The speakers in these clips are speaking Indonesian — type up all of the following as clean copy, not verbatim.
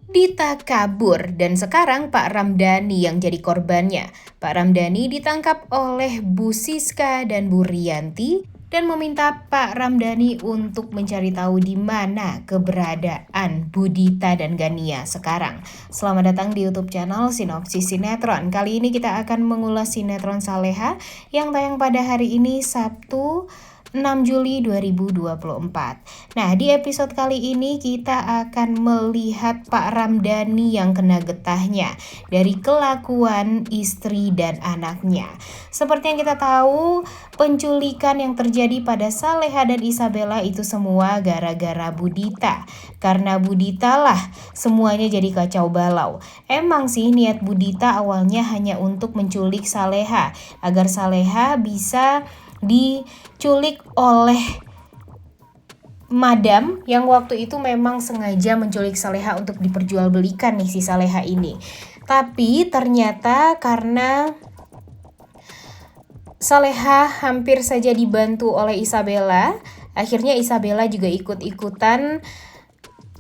Dita kabur dan sekarang Pak Ramdhani yang jadi korbannya. Pak Ramdhani ditangkap oleh Bu Siska dan Bu Rianti dan meminta Pak Ramdhani untuk mencari tahu di mana keberadaan Bu Dita dan Gania sekarang. Selamat datang di YouTube channel Sinopsis Sinetron. Kali ini kita akan mengulas sinetron Saleha yang tayang pada hari ini Sabtu 6 Juli 2024. Nah, di episode kali ini kita akan melihat Pak Ramdhani yang kena getahnya dari kelakuan istri dan anaknya. Seperti yang kita tahu, penculikan yang terjadi pada Saleha dan Isabella itu semua gara-gara Bu Dita. Karena Bu Dita lah semuanya jadi kacau balau. Emang sih niat Bu Dita awalnya hanya untuk menculik Saleha agar Saleha bisa diculik oleh Madam yang waktu itu memang sengaja menculik Saleha untuk diperjualbelikan nih si Saleha ini. Tapi ternyata karena Saleha hampir saja dibantu oleh Isabella, akhirnya Isabella juga ikut-ikutan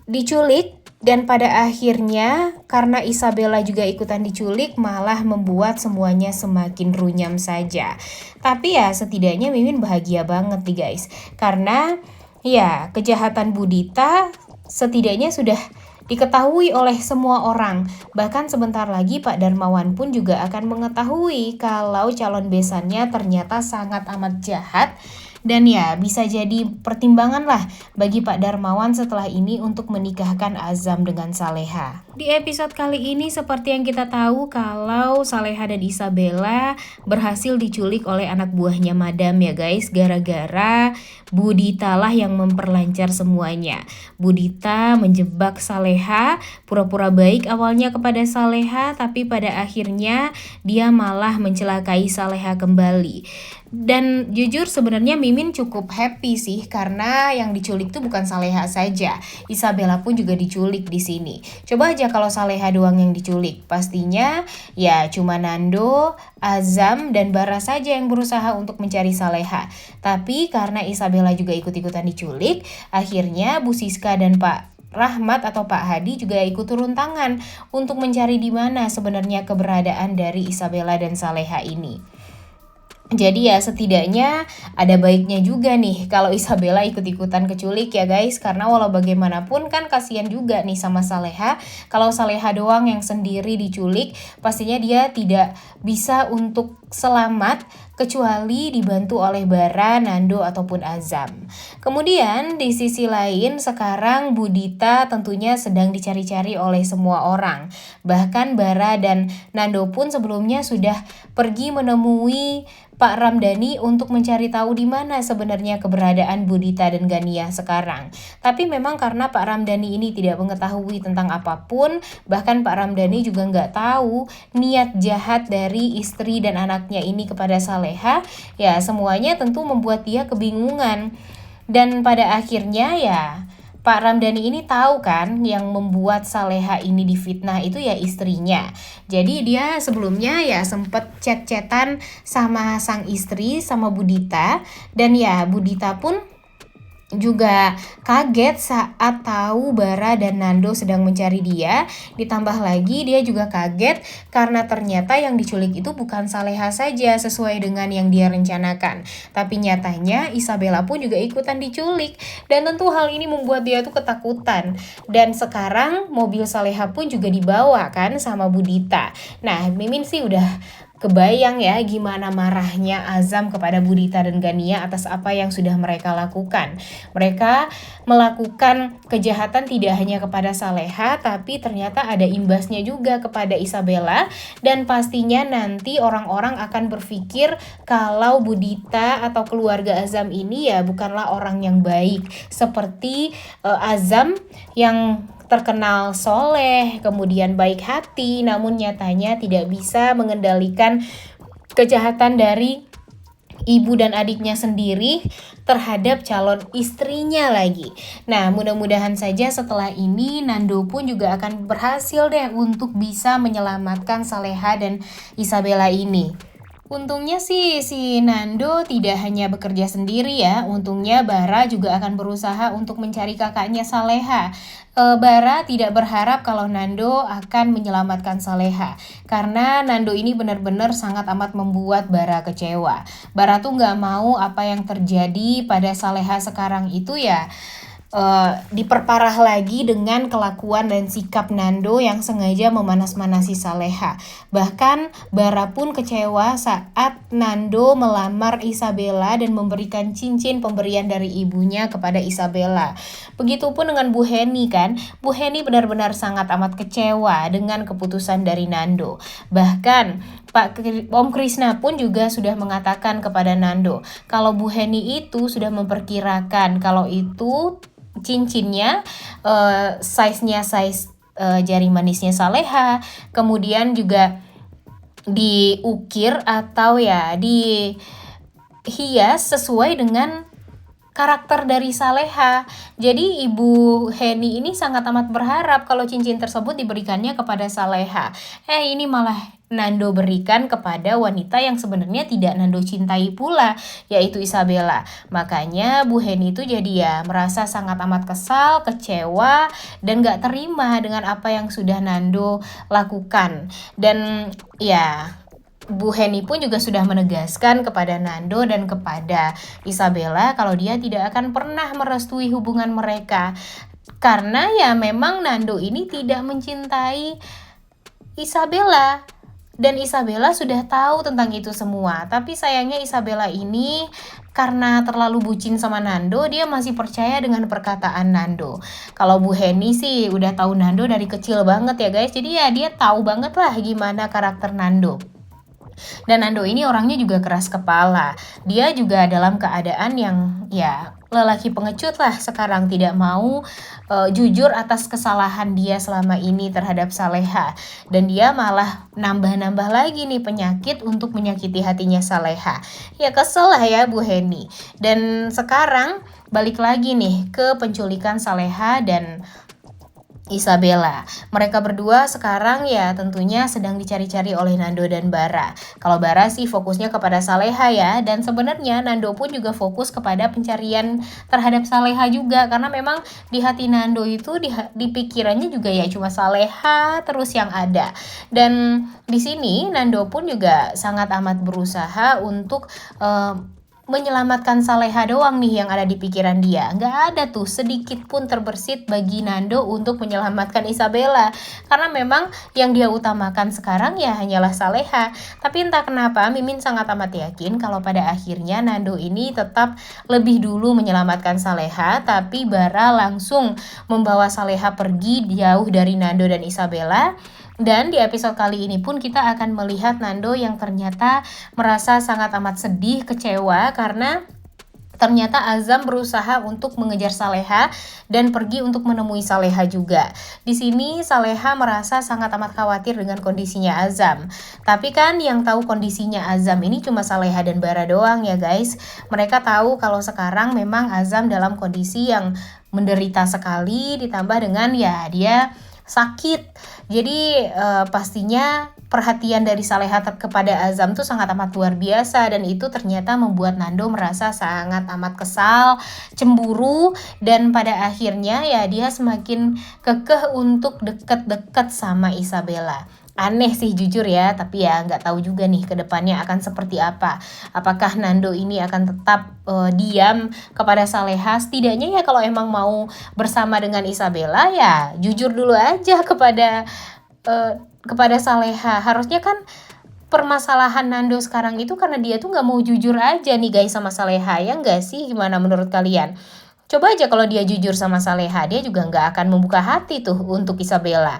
diculik. Dan pada akhirnya karena Isabella juga ikutan diculik malah membuat semuanya semakin runyam saja. Tapi ya setidaknya Mimin bahagia banget nih guys. Karena ya kejahatan Bu Dita setidaknya sudah diketahui oleh semua orang. Bahkan sebentar lagi Pak Darmawan pun juga akan mengetahui kalau calon besannya ternyata sangat amat jahat. Dan ya bisa jadi pertimbangan lah bagi Pak Darmawan setelah ini untuk menikahkan Azam dengan Saleha. Di episode kali ini seperti yang kita tahu kalau Saleha dan Isabella berhasil diculik oleh anak buahnya Madam ya guys. Gara-gara Bu Dita lah yang memperlancar semuanya. Bu Dita menjebak Saleha, pura-pura baik awalnya kepada Saleha, tapi pada akhirnya dia malah mencelakai Saleha kembali. Dan jujur sebenarnya Mimin cukup happy sih karena yang diculik tuh bukan Saleha saja. Isabella pun juga diculik di sini. Coba aja kalau Saleha doang yang diculik, pastinya ya cuma Nando, Azam dan Bara saja yang berusaha untuk mencari Saleha. Tapi karena Isabella juga ikut-ikutan diculik, akhirnya Bu Siska dan Pak Rahmat atau Pak Hadi juga ikut turun tangan untuk mencari di mana sebenarnya keberadaan dari Isabella dan Saleha ini. Jadi ya setidaknya ada baiknya juga nih kalau Isabella ikut-ikutan keculik ya guys. Karena walau bagaimanapun kan kasihan juga nih sama Saleha. Kalau Saleha doang yang sendiri diculik, pastinya dia tidak bisa untuk selamat kecuali dibantu oleh Bara, Nando ataupun Azam. Kemudian di sisi lain sekarang Bu Dita tentunya sedang dicari-cari oleh semua orang. Bahkan Bara dan Nando pun sebelumnya sudah pergi menemui Pak Ramdhani untuk mencari tahu di mana sebenarnya keberadaan Bu Dita dan Gania sekarang. Tapi memang karena Pak Ramdhani ini tidak mengetahui tentang apapun, bahkan Pak Ramdhani juga nggak tahu niat jahat dari istri dan anaknya ini kepada Saleha, ya semuanya tentu membuat dia kebingungan. Dan pada akhirnya ya Pak Ramdhani ini tahu kan yang membuat Saleha ini difitnah itu ya istrinya. Jadi dia sebelumnya ya sempet chat-chatan sama sang istri, sama Bu Dita. Dan ya Bu Dita pun juga kaget saat tahu Bara dan Nando sedang mencari dia. Ditambah lagi dia juga kaget karena ternyata yang diculik itu bukan Saleha saja sesuai dengan yang dia rencanakan, tapi nyatanya Isabella pun juga ikutan diculik. Dan tentu hal ini membuat dia tuh ketakutan. Dan sekarang mobil Saleha pun juga dibawa kan sama Bu Dita. Nah Mimin sih udah kebayang ya gimana marahnya Azam kepada Bu Dita dan Gania atas apa yang sudah mereka lakukan. Mereka melakukan kejahatan tidak hanya kepada Saleha, tapi ternyata ada imbasnya juga kepada Isabella. Dan pastinya nanti orang-orang akan berpikir kalau Bu Dita atau keluarga Azam ini ya bukanlah orang yang baik. Seperti Azam yang terkenal soleh, kemudian baik hati, namun nyatanya tidak bisa mengendalikan kejahatan dari ibu dan adiknya sendiri terhadap calon istrinya lagi. Nah, mudah-mudahan saja setelah ini Nando pun juga akan berhasil deh untuk bisa menyelamatkan Saleha dan Isabella ini. Untungnya sih si Nando tidak hanya bekerja sendiri ya, untungnya Bara juga akan berusaha untuk mencari kakaknya Saleha. Bara tidak berharap kalau Nando akan menyelamatkan Saleha, karena Nando ini benar-benar sangat amat membuat Bara kecewa. Bara tuh nggak mau apa yang terjadi pada Saleha sekarang itu ya diperparah lagi dengan kelakuan dan sikap Nando yang sengaja memanas-manasi Saleha. Bahkan Bara pun kecewa saat Nando melamar Isabella dan memberikan cincin pemberian dari ibunya kepada Isabella. Begitupun dengan Bu Heni kan. Bu Heni benar-benar sangat amat kecewa dengan keputusan dari Nando. Bahkan Om Krishna pun juga sudah mengatakan kepada Nando kalau Bu Heni itu sudah memperkirakan kalau itu cincinnya size-nya size jari manisnya Saleha, kemudian juga diukir atau ya dihias sesuai dengan karakter dari Saleha. Jadi Ibu Heni ini sangat amat berharap kalau cincin tersebut diberikannya kepada Saleha. Ini malah Nando berikan kepada wanita yang sebenarnya tidak Nando cintai pula, yaitu Isabella. Makanya Bu Heni itu jadi ya merasa sangat amat kesal, kecewa, dan gak terima dengan apa yang sudah Nando lakukan. Dan ya Bu Heni pun juga sudah menegaskan kepada Nando dan kepada Isabella kalau dia tidak akan pernah merestui hubungan mereka. Karena ya memang Nando ini tidak mencintai Isabella. Dan Isabella sudah tahu tentang itu semua. Tapi sayangnya Isabella ini karena terlalu bucin sama Nando, dia masih percaya dengan perkataan Nando. Kalau Bu Heni sih udah tahu Nando dari kecil banget ya guys. Jadi ya dia tahu banget lah gimana karakter Nando. Dan Nando ini orangnya juga keras kepala. Dia juga dalam keadaan yang ya lelaki pengecut lah sekarang, tidak mau jujur atas kesalahan dia selama ini terhadap Saleha. Dan dia malah nambah-nambah lagi nih penyakit untuk menyakiti hatinya Saleha. Ya kesel lah ya Bu Heni. Dan sekarang balik lagi nih ke penculikan Saleha dan Isabella. Mereka berdua sekarang ya tentunya sedang dicari-cari oleh Nando dan Bara. Kalau Bara sih fokusnya kepada Saleha ya, dan sebenarnya Nando pun juga fokus kepada pencarian terhadap Saleha juga, karena memang di hati Nando itu di pikirannya juga ya cuma Saleha terus yang ada. Dan di sini Nando pun juga sangat amat berusaha untuk menyelamatkan Saleha doang nih yang ada di pikiran dia. Nggak ada tuh sedikit pun terbersit bagi Nando untuk menyelamatkan Isabella. Karena memang yang dia utamakan sekarang ya hanyalah Saleha. Tapi entah kenapa Mimin sangat amat yakin kalau pada akhirnya Nando ini tetap lebih dulu menyelamatkan Saleha. Tapi Bara langsung membawa Saleha pergi jauh dari Nando dan Isabella. Dan di episode kali ini pun kita akan melihat Nando yang ternyata merasa sangat amat sedih, kecewa karena ternyata Azam berusaha untuk mengejar Saleha dan pergi untuk menemui Saleha juga. Di sini Saleha merasa sangat amat khawatir dengan kondisinya Azam. Tapi kan yang tahu kondisinya Azam ini cuma Saleha dan Bara doang ya guys. Mereka tahu kalau sekarang memang Azam dalam kondisi yang menderita sekali, ditambah dengan ya dia sakit. Jadi pastinya perhatian dari Saleha kepada Azam tuh sangat amat luar biasa, dan itu ternyata membuat Nando merasa sangat amat kesal, cemburu, dan pada akhirnya ya dia semakin kekeh untuk deket-deket sama Isabella. Aneh sih jujur ya, tapi ya nggak tahu juga nih ke depannya akan seperti apa. Apakah Nando ini akan tetap diam kepada Saleha? Setidaknya ya kalau emang mau bersama dengan Isabella ya jujur dulu aja kepada Saleha. Harusnya kan permasalahan Nando sekarang itu karena dia tuh nggak mau jujur aja nih guys sama Saleha, ya nggak sih? Gimana menurut kalian? Coba aja kalau dia jujur sama Saleha, dia juga nggak akan membuka hati tuh untuk Isabella.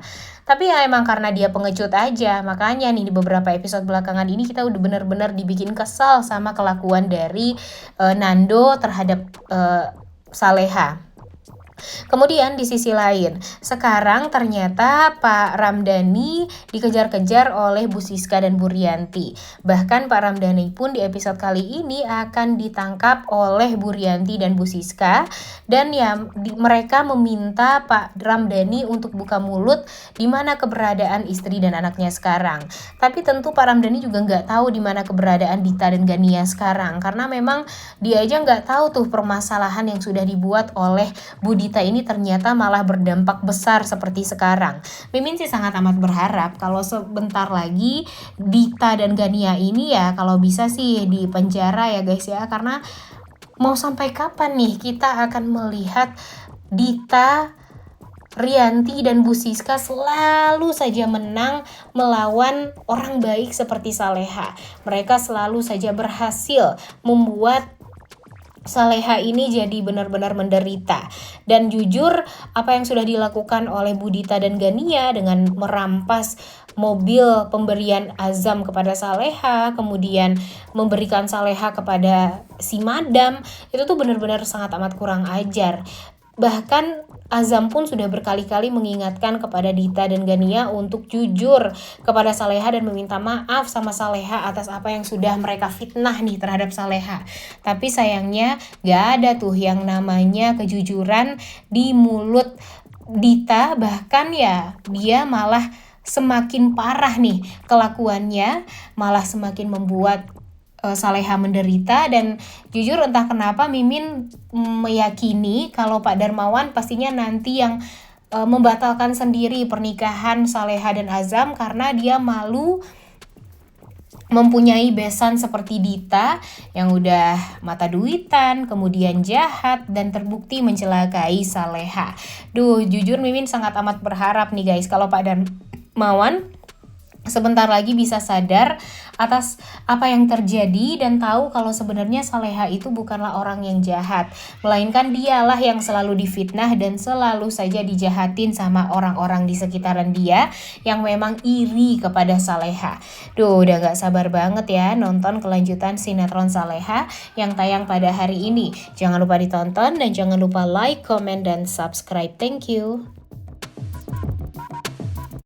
Tapi ya emang karena dia pengecut aja, makanya nih di beberapa episode belakangan ini kita udah bener-bener dibikin kesal sama kelakuan dari Nando terhadap Saleha. Kemudian di sisi lain, sekarang ternyata Pak Ramdhani dikejar-kejar oleh Bu Siska dan Bu Rianti. Bahkan Pak Ramdhani pun di episode kali ini akan ditangkap oleh Bu Rianti dan Bu Siska. Dan ya mereka meminta Pak Ramdhani untuk buka mulut di mana keberadaan istri dan anaknya sekarang. Tapi tentu Pak Ramdhani juga nggak tahu di mana keberadaan Dita dan Gania sekarang. Karena memang dia aja nggak tahu tuh permasalahan yang sudah dibuat oleh Bu Dita ini ternyata malah berdampak besar seperti sekarang. Mimin sih sangat amat berharap kalau sebentar lagi Dita dan Gania ini ya kalau bisa sih di penjara ya guys ya, karena mau sampai kapan nih kita akan melihat Dita, Rianti dan Bu Siska selalu saja menang melawan orang baik seperti Saleha. Mereka selalu saja berhasil membuat Saleha ini jadi benar-benar menderita. Dan jujur apa yang sudah dilakukan oleh Bu Dita dan Gania dengan merampas mobil pemberian Azam kepada Saleha, kemudian memberikan Saleha kepada si Madam, itu tuh benar-benar sangat amat kurang ajar. Bahkan Azam pun sudah berkali-kali mengingatkan kepada Dita dan Gania untuk jujur kepada Saleha dan meminta maaf sama Saleha atas apa yang sudah mereka fitnah nih terhadap Saleha. Tapi sayangnya gak ada tuh yang namanya kejujuran di mulut Dita, bahkan ya dia malah semakin parah nih kelakuannya, malah semakin membuat Saleha menderita. Dan jujur entah kenapa Mimin meyakini kalau Pak Darmawan pastinya nanti yang membatalkan sendiri pernikahan Saleha dan Azam karena dia malu mempunyai besan seperti Dita yang udah mata duitan, kemudian jahat dan terbukti mencelakai Saleha. Jujur Mimin sangat amat berharap nih guys kalau Pak Darmawan sebentar lagi bisa sadar atas apa yang terjadi dan tahu kalau sebenarnya Saleha itu bukanlah orang yang jahat, melainkan dialah yang selalu difitnah dan selalu saja dijahatin sama orang-orang di sekitaran dia yang memang iri kepada Saleha. Udah gak sabar banget ya nonton kelanjutan sinetron Saleha yang tayang pada hari ini. Jangan lupa ditonton dan jangan lupa like, comment, dan subscribe. Thank you.